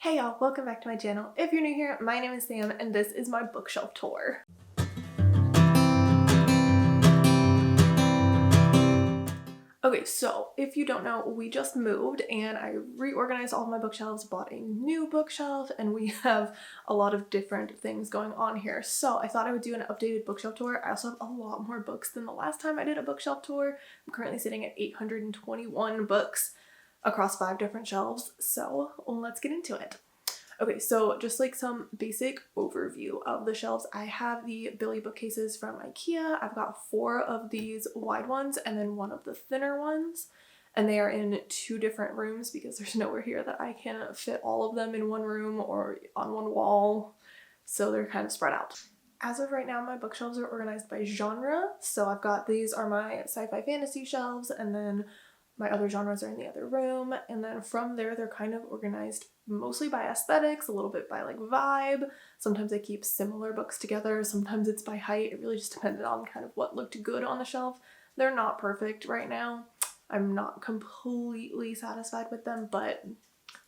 Hey y'all, welcome back to my channel. If you're new here, my name is Sam and this is my bookshelf tour. Okay, so if you don't know, we just moved and I reorganized all of my bookshelves, bought a new bookshelf, and we have a lot of different things going on here. So I thought I would do an updated bookshelf tour. I also have a lot more books than the last time I did a bookshelf tour. I'm currently sitting at 821 books across 5 different shelves, so let's get into it. Okay, so just like some basic overview of the shelves, I have the Billy bookcases from IKEA. I've got 4 of these wide ones and then 1 of the thinner ones, and they are in 2 different rooms because there's nowhere here that I can fit all of them in one room or on one wall, so they're kind of spread out. As of right now, my bookshelves are organized by genre, so I've got these are my sci-fi fantasy shelves, and then my other genres are in the other room, and then from there they're kind of organized mostly by aesthetics, a little bit by like vibe. Sometimes I keep similar books together, sometimes it's by height. It really just depended on kind of what looked good on the shelf. They're not perfect right now. I'm not completely satisfied with them, but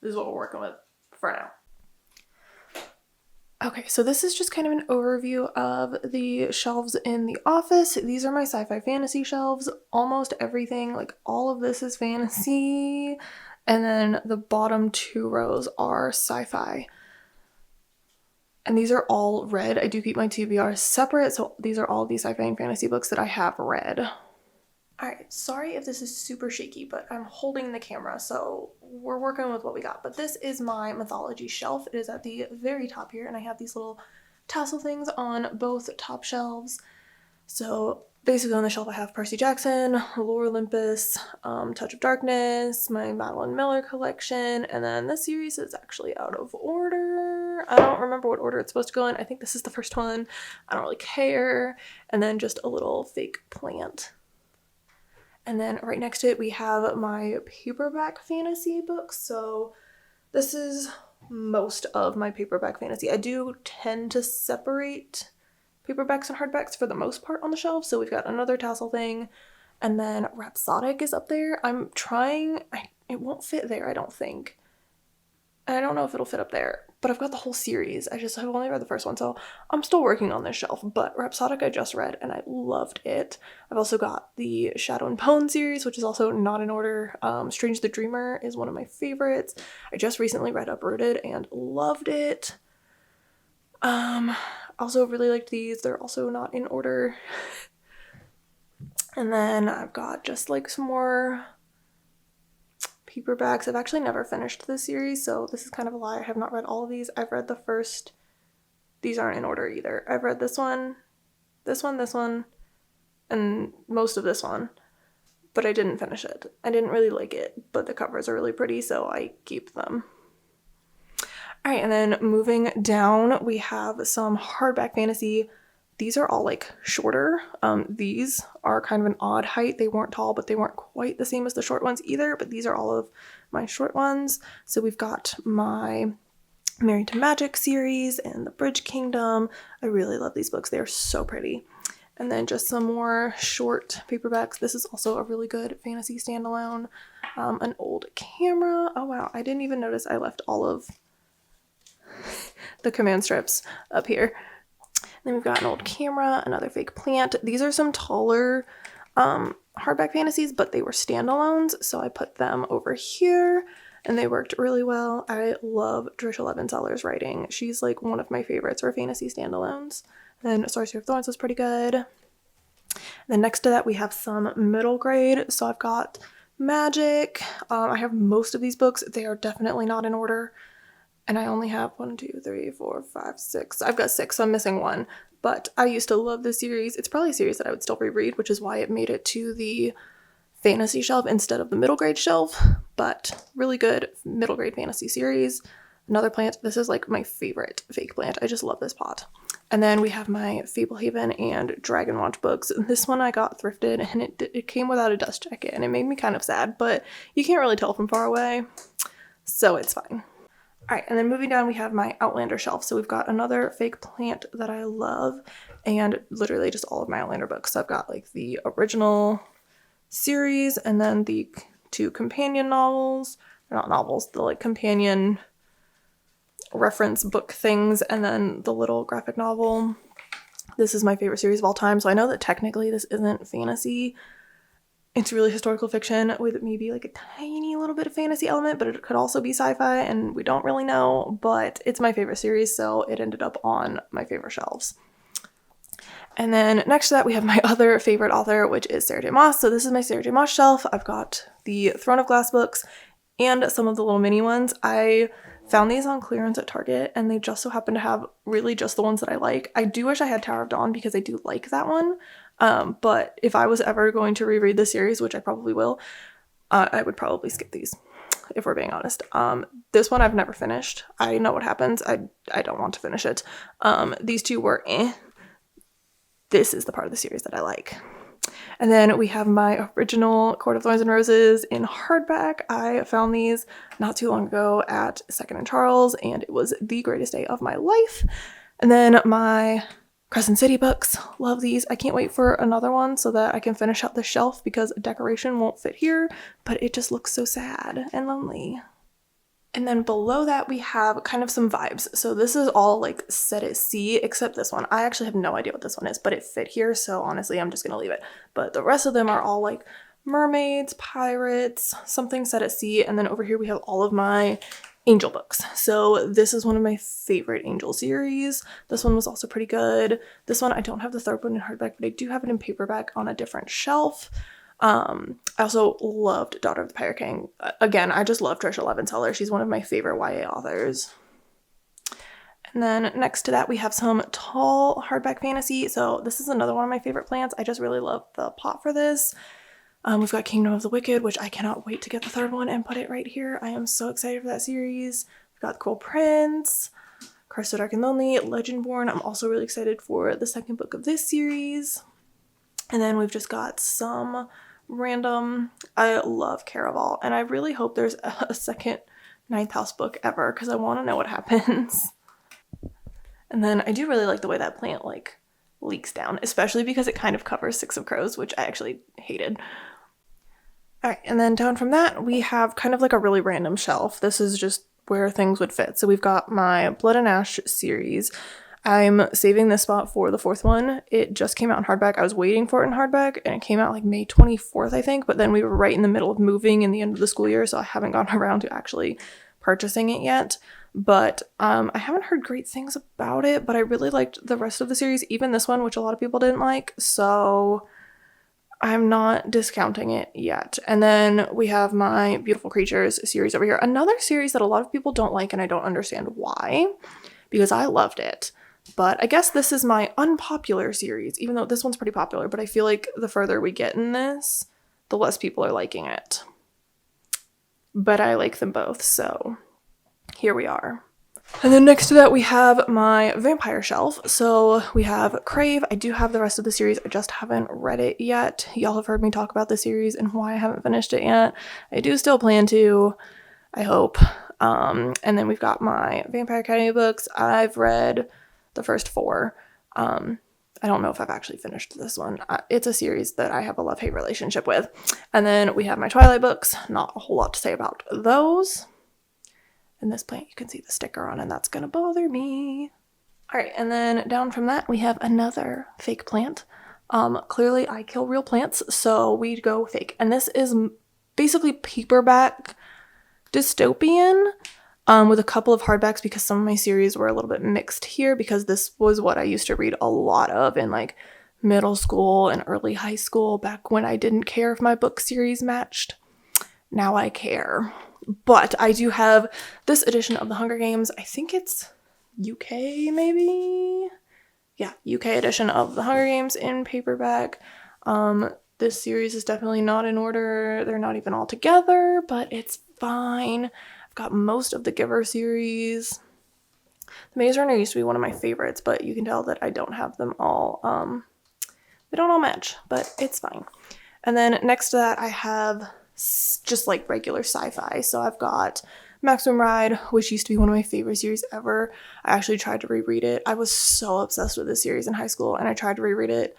this is what we're working with for now. Okay, so this is just kind of an overview of the shelves in the office. These are my sci-fi fantasy shelves. Almost everything, like all of this is fantasy. And then the bottom 2 rows are sci-fi. And these are all read. I do keep my TBRs separate, so these are all the sci-fi and fantasy books that I have read. Alright, sorry if this is super shaky, but I'm holding the camera, so we're working with what we got. But this is my mythology shelf. It is at the very top here, and I have these little tassel things on both top shelves. So basically on the shelf I have Percy Jackson, Lore Olympus, Touch of Darkness, my Madeline Miller collection, and then this series is actually out of order. I don't remember what order it's supposed to go in. I think this is the first one. I don't really care. And then just a little fake plant. And then right next to it, we have my paperback fantasy books. So this is most of my paperback fantasy. I do tend to separate paperbacks and hardbacks for the most part on the shelf. So we've got another tassel thing. And then Rhapsodic is up there. I'm trying, it won't fit there, I don't think. I don't know if it'll fit up there, but I've got the whole series. I've only read the first one, so I'm still working on this shelf, but Rhapsodic I just read and I loved it. I've also got the Shadow and Bone series, which is also not in order. Strange the Dreamer is one of my favorites. I just recently read Uprooted and loved it. Also really liked these. They're also not in order. And then I've got just like some more paperbacks. I've actually never finished this series, so this is kind of a lie. I have not read all of these. I've read the first. These aren't in order either. I've read this one, and most of this one, but I didn't finish it. I didn't really like it, but the covers are really pretty, so I keep them. Alright, and then moving down, we have some hardback fantasy. These are all like shorter. These are kind of an odd height. They weren't tall, but they weren't quite the same as the short ones either, but these are all of my short ones. So we've got my Married to Magic series and the Bridge Kingdom. I really love these books. They're so pretty. And then just some more short paperbacks. This is also a really good fantasy standalone. An old camera. Oh wow, I didn't even notice I left all of the command strips up here. Then we've got an old camera, another fake plant. These are some taller hardback fantasies, but they were standalones, so I put them over here, and they worked really well. I love Trisha Levenseller's writing. She's like one of my favorites for fantasy standalones. Then Sorcery of Thorns was pretty good. Then next to that, we have some middle grade. So I've got Magic. I have most of these books. They are definitely not in order. And I only have 1, 2, 3, 4, 5, 6. I've got 6, so I'm missing 1. But I used to love this series. It's probably a series that I would still reread, which is why it made it to the fantasy shelf instead of the middle grade shelf. But really good middle grade fantasy series. Another plant. This is like my favorite fake plant. I just love this pot. And then we have my Fablehaven and Dragon Watch books. This one I got thrifted, and it came without a dust jacket, and it made me kind of sad, but you can't really tell from far away, so it's fine. Alright, and then moving down, we have my Outlander shelf. So we've got another fake plant that I love, and literally just all of my Outlander books. So I've got like the original series, and then the 2 companion novels. They're not novels, the like companion reference book things, and then the little graphic novel. This is my favorite series of all time, so I know that technically this isn't fantasy. It's really historical fiction with maybe like a tiny little bit of fantasy element, but it could also be sci-fi, and we don't really know, but it's my favorite series, so it ended up on my favorite shelves. And then next to that, we have my other favorite author, which is Sarah J. Maas. So this is my Sarah J. Maas shelf. I've got the Throne of Glass books and some of the little mini ones. I found these on clearance at Target, and they just so happen to have really just the ones that I like. I do wish I had Tower of Dawn because I do like that one. But if I was ever going to reread the series, which I probably will, I would probably skip these, if we're being honest. This one I've never finished. I know what happens. I don't want to finish it. These two were This is the part of the series that I like. And then we have my original Court of Thorns and Roses in hardback. I found these not too long ago at Second and Charles, and it was the greatest day of my life. And then my Crescent City books. Love these. I can't wait for another one so that I can finish out the shelf because decoration won't fit here, but it just looks so sad and lonely. And then below that, we have kind of some vibes. So this is all like set at sea, except this one. I actually have no idea what this one is, but it fit here. So honestly, I'm just going to leave it. But the rest of them are all like mermaids, pirates, something set at sea. And then over here, we have all of my angel books. So this is one of my favorite angel series. This one was also pretty good. This one, I don't have the third one in hardback, but I do have it in paperback on a different shelf. I also loved Daughter of the Pirate King. Again, I just love Trisha Levenseller. She's one of my favorite YA authors. And then next to that, we have some tall hardback fantasy. So this is another one of my favorite plants. I just really love the pot for this. We've got Kingdom of the Wicked, which I cannot wait to get the third one and put it right here. I am so excited for that series. We've got The Cruel Prince, Curse So Dark and Lonely, Legendborn. I'm also really excited for the second book of this series. And then we've just got some random, I love Caraval, and I really hope there's a second Ninth House book ever because I want to know what happens. And then I do really like the way that plant like leaks down, especially because it kind of covers Six of Crows, which I actually hated. All right, and then down from that, we have kind of like a really random shelf. This is just where things would fit. So we've got my Blood and Ash series. I'm saving this spot for the fourth one. It just came out in hardback. I was waiting for it in hardback, and it came out like May 24th, I think. But then we were right in the middle of moving in the end of the school year, so I haven't gotten around to actually purchasing it yet. But I haven't heard great things about it, but I really liked the rest of the series, even this one, which a lot of people didn't like. So I'm not discounting it yet. And then we have my Beautiful Creatures series over here. Another series that a lot of people don't like, and I don't understand why, because I loved it. But I guess this is my unpopular series, even though this one's pretty popular, but I feel like the further we get in this, the less people are liking it. But I like them both, so here we are. And then next to that, we have my vampire shelf. So we have Crave. I do have the rest of the series. I just haven't read it yet. Y'all have heard me talk about the series and why I haven't finished it yet. I do still plan to, I hope. And then we've got my Vampire Academy books. I've read the first 4. I don't know if I've actually finished this one. It's a series that I have a love-hate relationship with. And then we have my Twilight books. Not a whole lot to say about those. And this plant, you can see the sticker on, and that's gonna bother me. All right, and then down from that, we have another fake plant. Clearly I kill real plants, so we go fake. And this is basically paperback dystopian. With a couple of hardbacks because some of my series were a little bit mixed here because this was what I used to read a lot of in like middle school and early high school back when I didn't care if my book series matched. Now I care. But I do have this edition of The Hunger Games. I think it's UK maybe? Yeah, UK edition of The Hunger Games in paperback. This series is definitely not in order. They're not even all together, but it's fine. Got most of the Giver series. The Maze Runner used to be one of my favorites, but you can tell that I don't have them all. They don't all match, but it's fine. And then next to that, I have just like regular sci-fi. So I've got Maximum Ride, which used to be one of my favorite series ever. I actually tried to reread it. I was so obsessed with this series in high school, and I tried to reread it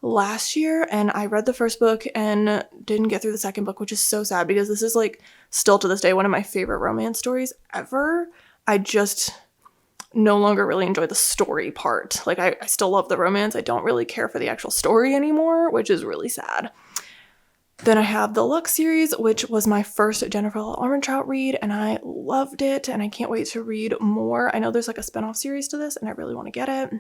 last year, and I read the first book and didn't get through the second book, which is so sad because this is like still to this day one of my favorite romance stories ever. I just no longer really enjoy the story part. Like, I still love the romance. I don't really care for the actual story anymore, which is really sad. Then I have the Lux series, which was my first Jennifer L. Armentrout read, and I loved it, and I can't wait to read more. I know there's like a spinoff series to this, and I really want to get it.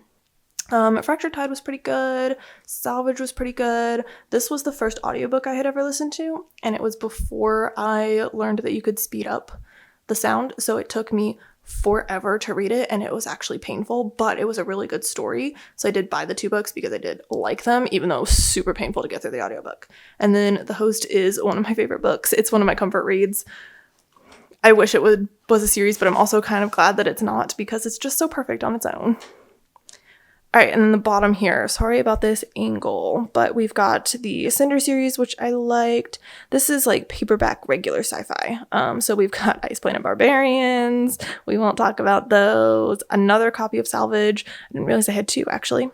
Fractured Tide was pretty good. Salvage was pretty good. This was the first audiobook I had ever listened to, and it was before I learned that you could speed up the sound, so it took me forever to read it, and it was actually painful, but it was a really good story. So I did buy the 2 books because I did like them, even though it was super painful to get through the audiobook. And then The Host is one of my favorite books. It's one of my comfort reads. I wish it was a series, but I'm also kind of glad that it's not, because it's just so perfect on its own. All right, and then the bottom here, sorry about this angle, but we've got the Cinder series, which I liked. This is like paperback regular sci-fi. So we've got Ice Planet Barbarians. We won't talk about those. Another copy of Salvage. I didn't realize I had 2, actually.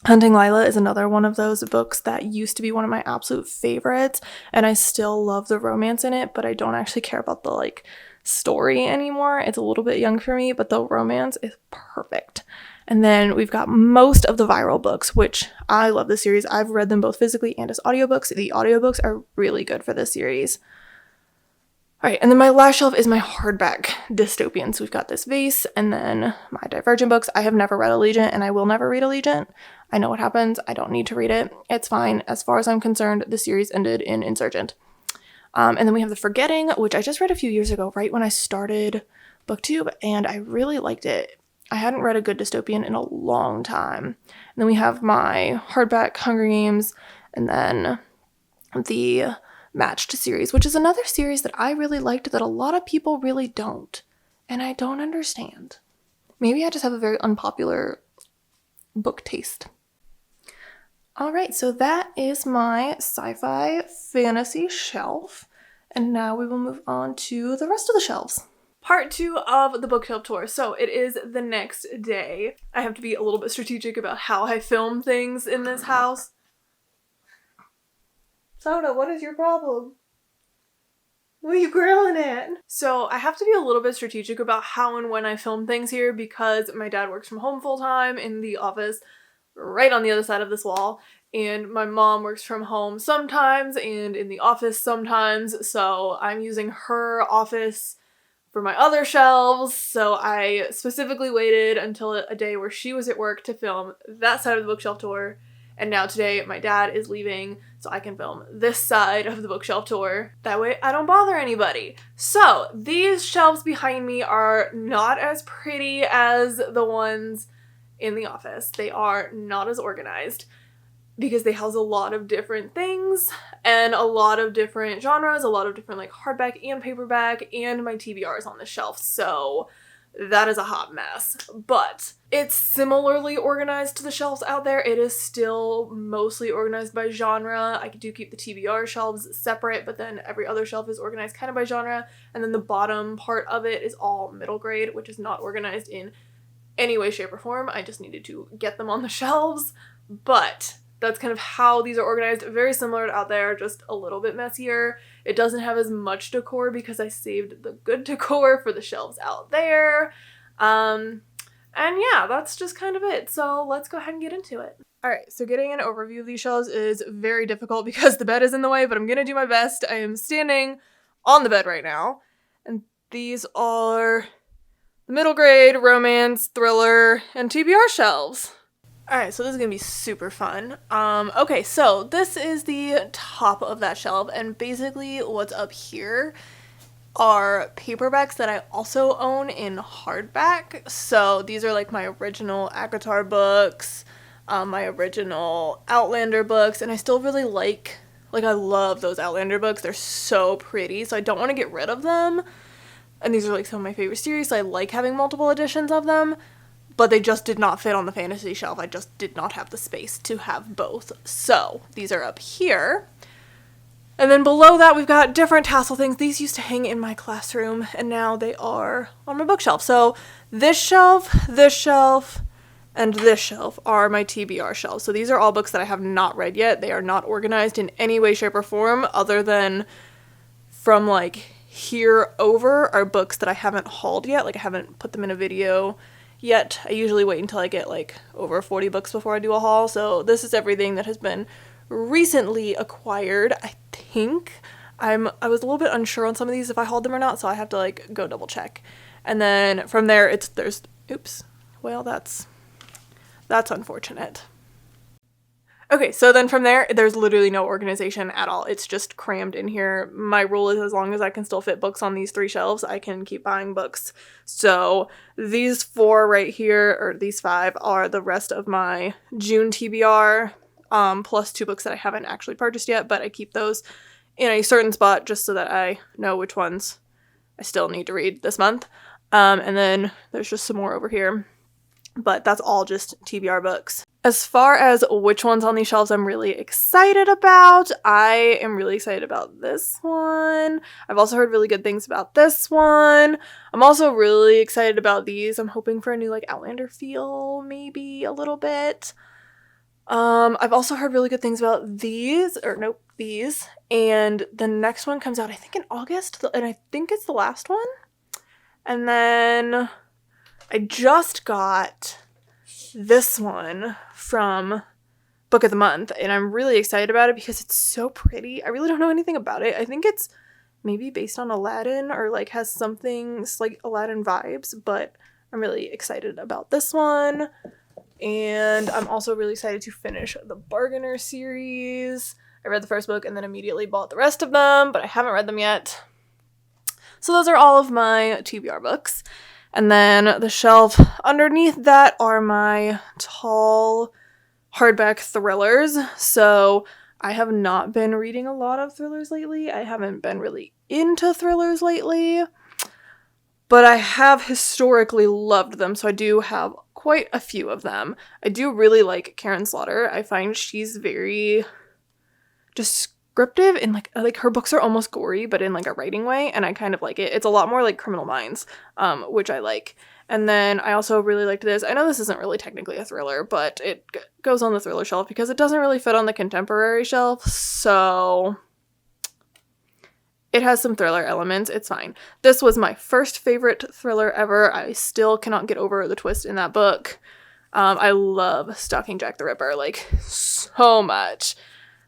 Hunting Lila is another one of those books that used to be one of my absolute favorites, and I still love the romance in it, but I don't actually care about the like story anymore. It's a little bit young for me, but the romance is perfect. And then we've got most of the Viral books, which I love this series. I've read them both physically and as audiobooks. The audiobooks are really good for this series. All right, and then my last shelf is my hardback dystopians. We've got this Vase, and then my Divergent books. I have never read Allegiant, and I will never read Allegiant. I know what happens. I don't need to read it. It's fine. As far as I'm concerned, the series ended in Insurgent. And then we have The Forgetting, which I just read a few years ago, right when I started BookTube, and I really liked it. I hadn't read a good dystopian in a long time. And then we have my hardback Hunger Games, and then the Matched series, which is another series that I really liked that a lot of people really don't. And I don't understand. Maybe I just have a very unpopular book taste. All right, so that is my sci-fi fantasy shelf. And now we will move on to the rest of the shelves. Part 2 of the bookshelf tour. So it is the next day. I have to be a little bit strategic about how I film things in this house. Soda, what is your problem? What are you growling at? So I have to be a little bit strategic about how and when I film things here, because my dad works from home full time in the office right on the other side of this wall, and my mom works from home sometimes and in the office sometimes, so I'm using her office for my other shelves, so I specifically waited until a day where she was at work to film that side of the bookshelf tour, and now today my dad is leaving, so I can film this side of the bookshelf tour. That way I don't bother anybody. So these shelves behind me are not as pretty as the ones in the office. They are not as organized, because they house a lot of different things and a lot of different genres, a lot of different like hardback and paperback, and my TBRs on the shelf, so that is a hot mess. But it's similarly organized to the shelves out there. It is still mostly organized by genre. I do keep the TBR shelves separate, but then every other shelf is organized kind of by genre, and then the bottom part of it is all middle grade, which is not organized in any way, shape, or form. I just needed to get them on the shelves, but that's kind of how these are organized. Very similar to out there, just a little bit messier. It doesn't have as much decor because I saved the good decor for the shelves out there. And yeah, that's just kind of it. So let's go ahead and get into it. All right, so getting an overview of these shelves is very difficult because the bed is in the way, but I'm gonna do my best. I am standing on the bed right now, and these are the middle grade, romance, thriller, and TBR shelves. Alright, so this is gonna be super fun. Okay, so this is the top of that shelf, and basically what's up here are paperbacks that I also own in hardback. So these are like my original ACOTAR books, my original Outlander books, and I still really like I love those Outlander books. They're so pretty, so I don't want to get rid of them. And these are like some of my favorite series, so I like having multiple editions of them. But they just did not fit on the fantasy shelf. I just did not have the space to have both. So these are up here. And then below that, we've got different tassel things. These used to hang in my classroom, and now they are on my bookshelf. So this shelf, and this shelf are my TBR shelves. So these are all books that I have not read yet. They are not organized in any way, shape, or form other than from like here over are books that I haven't hauled yet. Like I haven't put them in a video yet. I usually wait until I get like over 40 books before I do a haul. So this is everything that has been recently acquired. I think I was a little bit unsure on some of these if I hauled them or not, so I have to like go double check. And then from there oops. Well, that's unfortunate. Okay, so then from there's literally no organization at all. It's just crammed in here. My rule is as long as I can still fit books on these 3 shelves, I can keep buying books. So these 4 right here, or these 5, are the rest of my June TBR, plus 2 books that I haven't actually purchased yet, but I keep those in a certain spot just so that I know which ones I still need to read this month. And then there's just some more over here, but that's all just TBR books. As far as which ones on these shelves I'm really excited about, I am really excited about this one. I've also heard really good things about this one. I'm also really excited about these. I'm hoping for a new like Outlander feel, maybe a little bit. I've also heard really good things about these. And the next one comes out, I think in August, and I think it's the last one. And then I just got this one from Book of the Month, and I'm really excited about it because it's so pretty. I really don't know anything about it. I think it's maybe based on Aladdin or like has something like Aladdin vibes, but I'm really excited about this one. And I'm also really excited to finish the Bargainer series. I read the first book and then immediately bought the rest of them, but I haven't read them yet. So those are all of my TBR books. And then the shelf underneath that are my tall hardback thrillers. So I have not been reading a lot of thrillers lately. I haven't been really into thrillers lately, but I have historically loved them. So I do have quite a few of them. I do really like Karen Slaughter. I find she's very descriptive and like her books are almost gory, but in like a writing way, and I kind of like it. It's a lot more like Criminal Minds, which I like. And then I also really liked this. I know this isn't really technically a thriller, but it goes on the thriller shelf because it doesn't really fit on the contemporary shelf, so it has some thriller elements. It's fine. This was my first favorite thriller ever. I still cannot get over the twist in that book. I love Stalking Jack the Ripper, like, so much.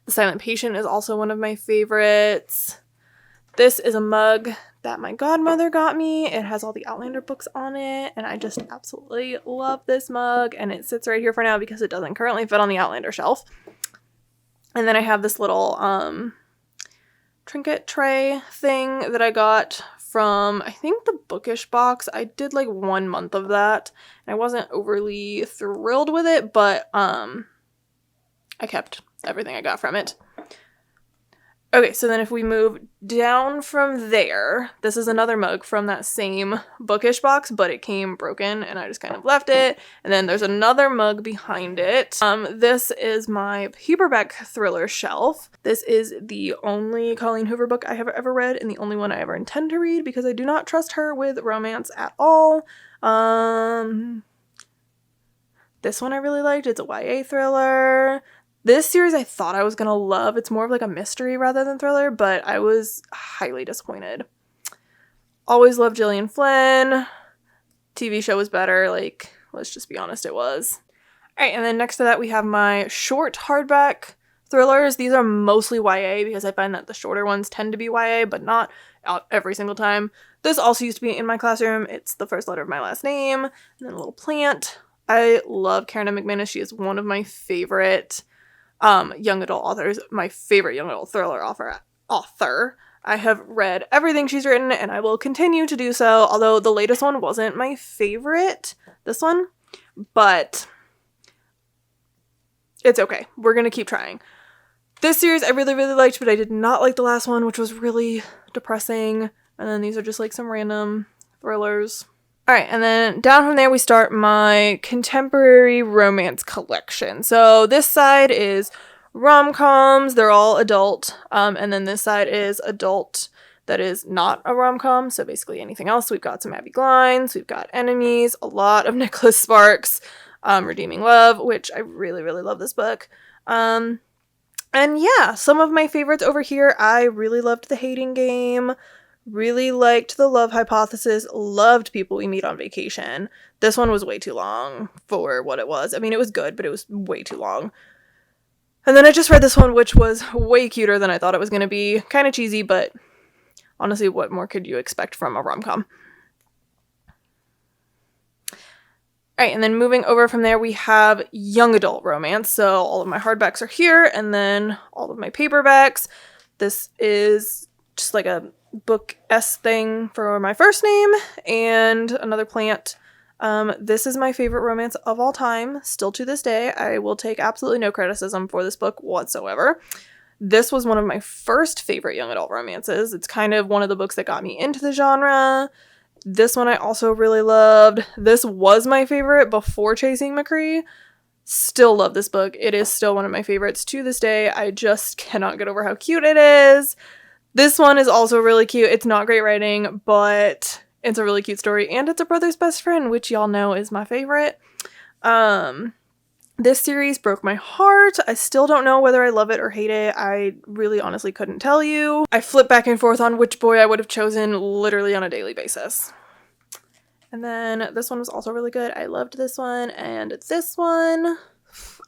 The Silent Patient is also one of my favorites. This is a mug that my godmother got me. It has all the Outlander books on it, and I just absolutely love this mug, and it sits right here for now because it doesn't currently fit on the Outlander shelf. And then I have this little trinket tray thing that I got from, I think, the Bookish box. I did like 1 month of that, and I wasn't overly thrilled with it, but I kept everything I got from it. Okay, so then if we move down from there, this is another mug from that same Bookish box, but it came broken and I just kind of left it. And then there's another mug behind it. This is my paperback thriller shelf. This is the only Colleen Hoover book I have ever read and the only one I ever intend to read because I do not trust her with romance at all. This one I really liked. It's a YA thriller. This series I thought I was going to love. It's more of like a mystery rather than thriller, but I was highly disappointed. Always loved Gillian Flynn. TV show was better. Like, let's just be honest, it was. All right, and then next to that we have my short hardback thrillers. These are mostly YA because I find that the shorter ones tend to be YA, but not out every single time. This also used to be in my classroom. It's the first letter of my last name, and then a little plant. I love Karen McManus. She is one of my favorite young adult authors, my favorite young adult thriller author. I have read everything she's written and I will continue to do so, although the latest one wasn't my favorite, this one, but it's okay. We're gonna keep trying. This series I really, really liked, but I did not like the last one, which was really depressing, and then these are just like some random thrillers. Alright, and then down from there we start my contemporary romance collection. So this side is rom-coms, they're all adult, and then this side is adult that is not a rom-com, so basically anything else. We've got some Abby Glines, we've got Enemies, a lot of Nicholas Sparks, Redeeming Love, which I really, really love this book. And yeah, some of my favorites over here, I really loved The Hating Game. Really liked The Love Hypothesis. Loved People We Meet on Vacation. This one was way too long for what it was. I mean, it was good, but it was way too long. And then I just read this one, which was way cuter than I thought it was going to be. Kind of cheesy, but honestly, what more could you expect from a rom-com? Alright, and then moving over from there, we have young adult romance. So all of my hardbacks are here, and then all of my paperbacks. This is just like a book S thing for my first name, and another plant. This is my favorite romance of all time, still to this day. I will take absolutely no criticism for this book whatsoever. This was one of my first favorite young adult romances. It's kind of one of the books that got me into the genre. This one I also really loved. This was my favorite before Chasing McCree. Still love this book. It is still one of my favorites to this day. I just cannot get over how cute it is. This one is also really cute. It's not great writing, but it's a really cute story. And it's a brother's best friend, which y'all know is my favorite. This series broke my heart. I still don't know whether I love it or hate it. I really honestly couldn't tell you. I flip back and forth on which boy I would have chosen literally on a daily basis. And then this one was also really good. I loved this one and this one.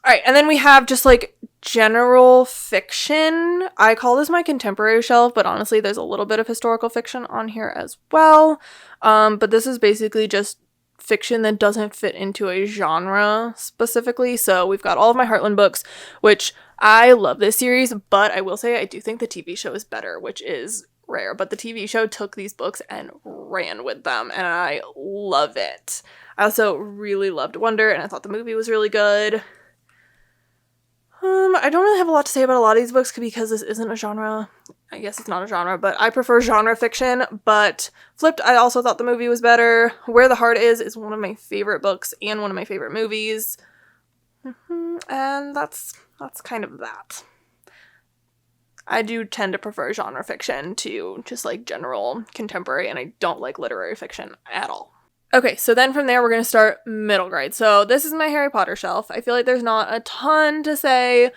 Alright, and then we have just like general fiction. I call this my contemporary shelf, but honestly there's a little bit of historical fiction on here as well. But this is basically just fiction that doesn't fit into a genre specifically. So we've got all of my Heartland books, which I love this series, but I will say I do think the TV show is better, which is rare. But the TV show took these books and ran with them, and I love it. I also really loved Wonder, and I thought the movie was really good. I don't really have a lot to say about a lot of these books because this isn't a genre. I guess it's not a genre, but I prefer genre fiction. But flipped, I also thought the movie was better. Where the Heart is one of my favorite books and one of my favorite movies. And that's kind of that. I do tend to prefer genre fiction to just like general contemporary, and I don't like literary fiction at all. Okay, so then from there, we're going to start middle grade. So this is my Harry Potter shelf. I feel like there's not a ton to say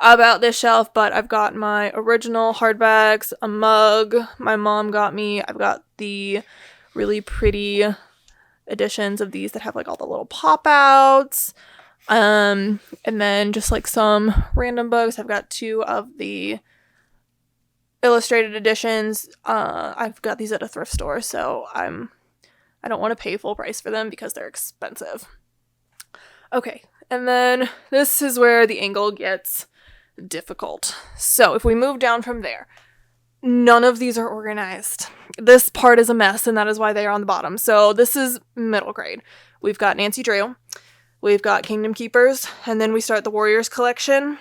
about this shelf, but I've got my original hardbacks, a mug my mom got me. I've got the really pretty editions of these that have like all the little pop-outs. And then just like some random books. I've got 2 of the illustrated editions. I've got these at a thrift store, so I don't want to pay full price for them because they're expensive. Okay, and then this is where the angle gets difficult. So if we move down from there, none of these are organized. This part is a mess, and that is why they are on the bottom. So this is middle grade. We've got Nancy Drew. We've got Kingdom Keepers, and then we start the Warriors collection,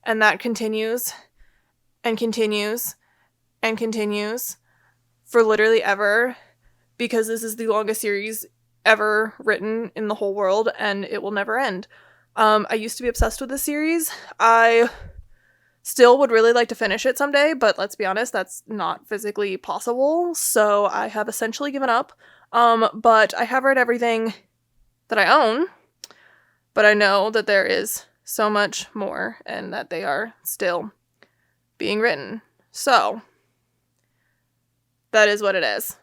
and that continues and continues and continues for literally ever, because this is the longest series ever written in the whole world, and it will never end. I used to be obsessed with this series. I still would really like to finish it someday, but let's be honest, that's not physically possible, so I have essentially given up. But I have read everything that I own, but I know that there is so much more, and that they are still being written. So, that is what it is.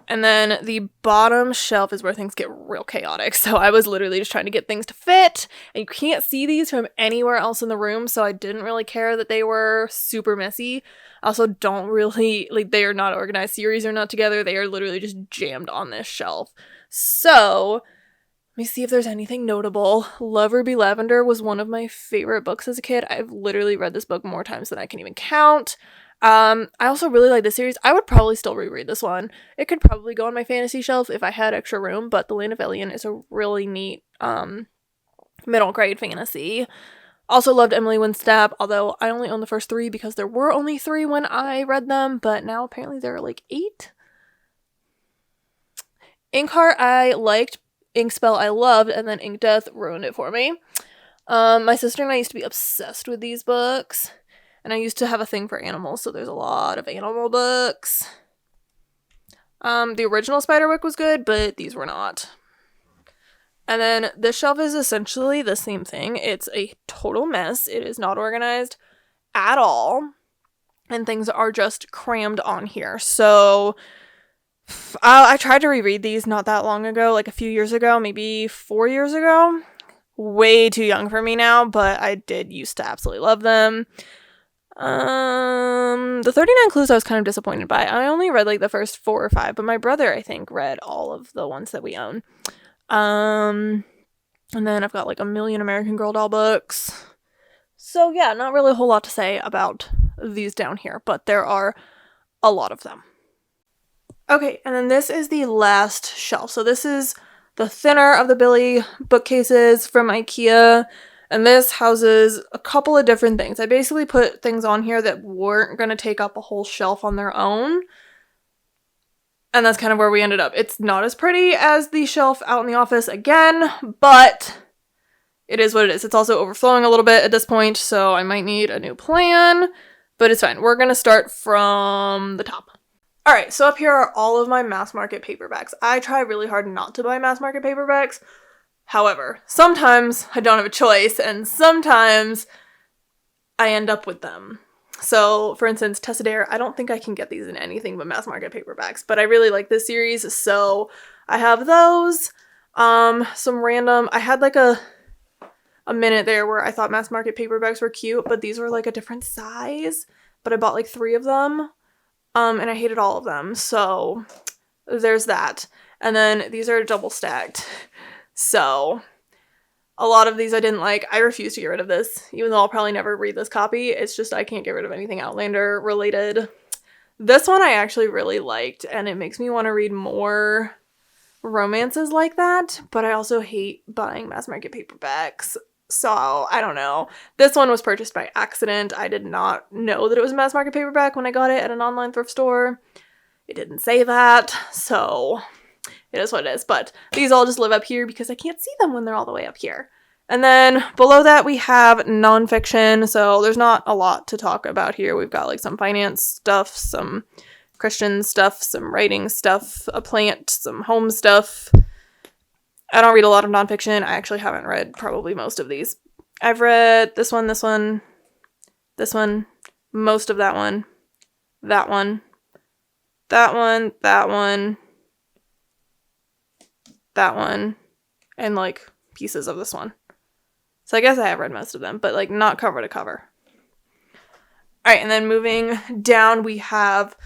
And then the bottom shelf is where things get real chaotic. So I was literally just trying to get things to fit. And you can't see these from anywhere else in the room, so I didn't really care that they were super messy. I also don't really, like, they are not organized. Series are not together. They are literally just jammed on this shelf. So, let me see if there's anything notable. Love Ruby Lavender was one of my favorite books as a kid. I've literally read this book more times than I can even count. I also really like this series. I would probably still reread this one. It could probably go on my fantasy shelf if I had extra room, but The Land of Ellian is a really neat middle grade fantasy. Also loved Emily Winstap, although I only own the first 3 because there were only 3 when I read them, but now apparently there are like 8. Inkheart I liked, Inkspell I loved, and then Ink Death ruined it for me. My sister and I used to be obsessed with these books. And I used to have a thing for animals, so there's a lot of animal books. The original Spiderwick was good, but these were not. And then this shelf is essentially the same thing. It's a total mess. It is not organized at all. and things are just crammed on here. So I tried to reread these not that long ago, like a few years ago, maybe 4 years ago. Way too young for me now, but I did used to absolutely love them. The 39 Clues I was kind of disappointed by. I only read like the first 4 or 5, but my brother, I think, read all of the ones that we own. And then I've got like a million American Girl doll books. So yeah, not really a whole lot to say about these down here, but there are a lot of them. Okay, and then this is the last shelf. So this is the thinner of the Billy bookcases from IKEA, and this houses a couple of different things. I basically put things on here that weren't going to take up a whole shelf on their own, and that's kind of where we ended up. It's not as pretty as the shelf out in the office again, but it is what it is. It's also overflowing a little bit at this point, so I might need a new plan, but it's fine. We're going to start from the top. Alright, so up here are all of my mass market paperbacks. I try really hard not to buy mass market paperbacks. However, sometimes I don't have a choice, and sometimes I end up with them. So, for instance, Tessa Dare, I don't think I can get these in anything but mass market paperbacks, but I really like this series, so I have those. Some random, I had like a minute there where I thought mass market paperbacks were cute, but these were like a different size, but I bought like 3 of them. And I hated all of them, so there's that. And then these are double stacked, so a lot of these I didn't like. I refuse to get rid of this, even though I'll probably never read this copy. It's just I can't get rid of anything Outlander related. This one I actually really liked, and it makes me want to read more romances like that, but I also hate buying mass market paperbacks. So, I don't know. This one was purchased by accident. I did not know that it was a mass market paperback when I got it at an online thrift store. It didn't say that, so it is what it is. But these all just live up here because I can't see them when they're all the way up here. And then below that we have nonfiction, so there's not a lot to talk about here. We've got like some finance stuff, some Christian stuff, some writing stuff, a plant, some home stuff. I don't read a lot of nonfiction. I actually haven't read probably most of these. I've read this one, most of that one, that one, and like pieces of this one. So I guess I have read most of them, but like not cover to cover. Alright, and then moving down we have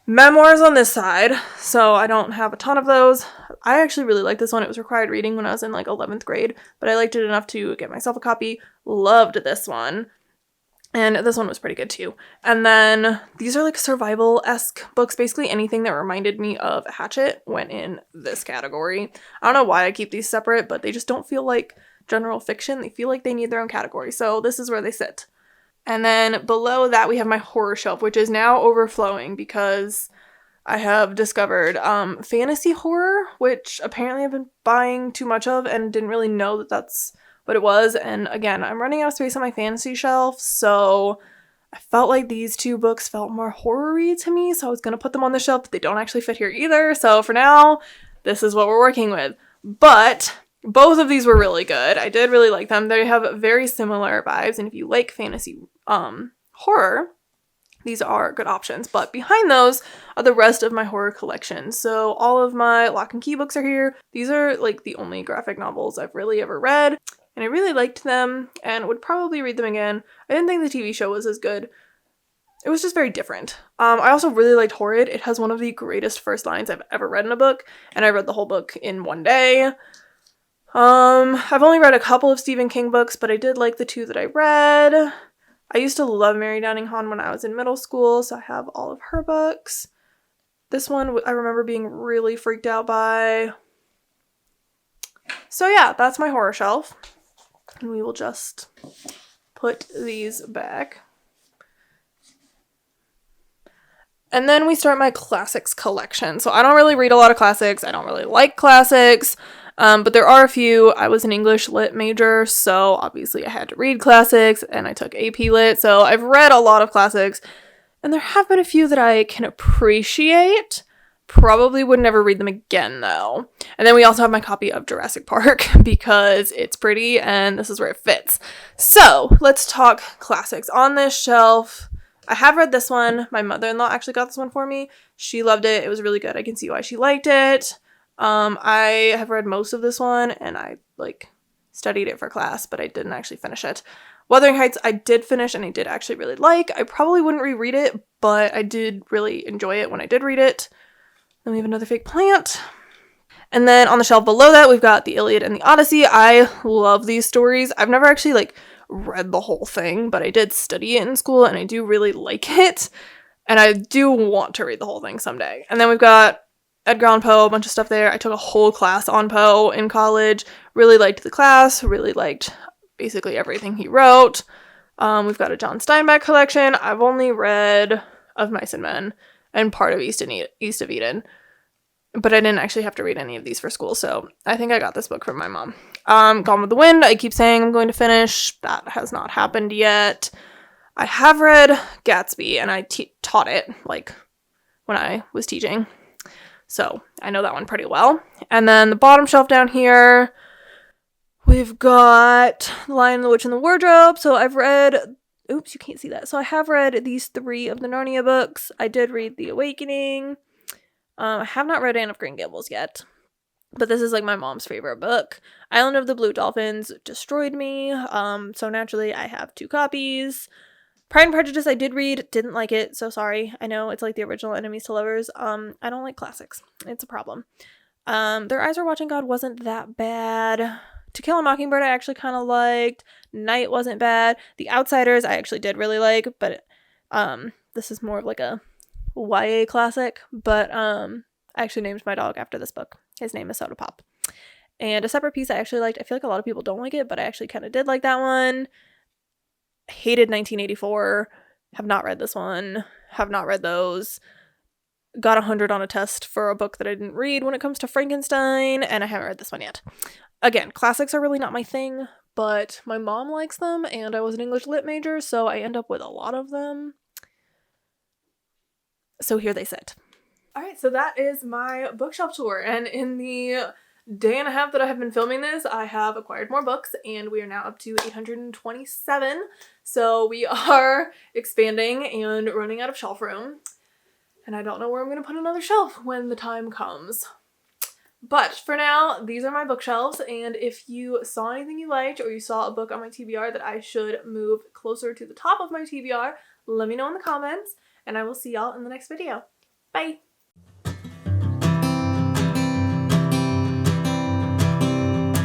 Memoirs on this side, so I don't have a ton of those. I actually really like this one. It was required reading when I was in like 11th grade, but I liked it enough to get myself a copy. Loved this one. And this one was pretty good too. And then these are like survival-esque books. Basically anything that reminded me of Hatchet went in this category. I don't know why I keep these separate, but they just don't feel like general fiction. They feel like they need their own category, so this is where they sit. And then below that we have my horror shelf, which is now overflowing because I have discovered fantasy horror, which apparently I've been buying too much of and didn't really know that that's what it was. And again, I'm running out of space on my fantasy shelf, so I felt like these 2 books felt more horror-y to me, so I was going to put them on the shelf, but they don't actually fit here either. So for now, this is what we're working with. But both of these were really good. I did really like them. They have very similar vibes, and if you like fantasy horror, these are good options. But behind those are the rest of my horror collection. So all of my Lock and Key books are here. These are like the only graphic novels I've really ever read, and I really liked them and would probably read them again. I didn't think the TV show was as good. It was just very different. I also really liked Horrid. It has one of the greatest first lines I've ever read in a book, and I read the whole book in one day. I've only read a couple of Stephen King books, but I did like the 2 that I read. I used to love Mary Downing Hahn when I was in middle school, so I have all of her books. This one I remember being really freaked out by. So yeah, that's my horror shelf. And we will just put these back. And then we start my classics collection. So I don't really read a lot of classics. I don't really like classics. But there are a few. I was an English lit major, so obviously I had to read classics, and I took AP lit, so I've read a lot of classics, and there have been a few that I can appreciate. Probably would never read them again, though. And then we also have my copy of Jurassic Park, because it's pretty, and this is where it fits. So, let's talk classics. On this shelf, I have read this one. My mother-in-law actually got this one for me. She loved it. It was really good. I can see why she liked it. I have read most of this one, and I, like, studied it for class, but I didn't actually finish it. Wuthering Heights, I did finish, and I did actually really like. I probably wouldn't reread it, but I did really enjoy it when I did read it. Then we have Another Fake Plant. And then on the shelf below that, we've got The Iliad and the Odyssey. I love these stories. I've never actually, like, read the whole thing, but I did study it in school, and I do really like it. And I do want to read the whole thing someday. And then we've got Edgar Allan Poe, a bunch of stuff there. I took a whole class on Poe in college. Really liked the class. Really liked basically everything he wrote. We've got a John Steinbeck collection. I've only read Of Mice and Men and part of East of Eden. But I didn't actually have to read any of these for school, so I think I got this book from my mom. Gone with the Wind, I keep saying I'm going to finish. That has not happened yet. I have read Gatsby, and I taught it, like, when I was teaching. So I know that one pretty well. And then the bottom shelf down here, we've got The Lion, the Witch, and the Wardrobe. So I've read... Oops, you can't see that. So I have read these 3 of the Narnia books. I did read The Awakening. I have not read Anne of Green Gables yet, but this is like my mom's favorite book. Island of the Blue Dolphins destroyed me, so naturally I have 2 copies. Pride and Prejudice I did read, didn't like it, so sorry. I know it's like the original Enemies to Lovers. I don't like classics. It's a problem. Their Eyes Are Watching God wasn't that bad. To Kill a Mockingbird I actually kind of liked. Night wasn't bad. The Outsiders I actually did really like, but this is more of like a YA classic, but I actually named my dog after this book. His name is Soda Pop. And A Separate Peace I actually liked. I feel like a lot of people don't like it, but I actually kind of did like that one. Hated 1984. Have not read this one. Have not read those. Got 100 on a test for a book that I didn't read when it comes to Frankenstein, and I haven't read this one yet. Again, classics are really not my thing, but my mom likes them, and I was an English lit major, so I end up with a lot of them. So here they sit. Alright, so that is my bookshelf tour, and in the day and a half that I have been filming this, I have acquired more books, and we are now up to 827, so we are expanding and running out of shelf room, and I don't know where I'm going to put another shelf when the time comes. But for now, these are my bookshelves, and if you saw anything you liked, or you saw a book on my TBR that I should move closer to the top of my TBR, let me know in the comments. And I will see y'all in the next video. Bye!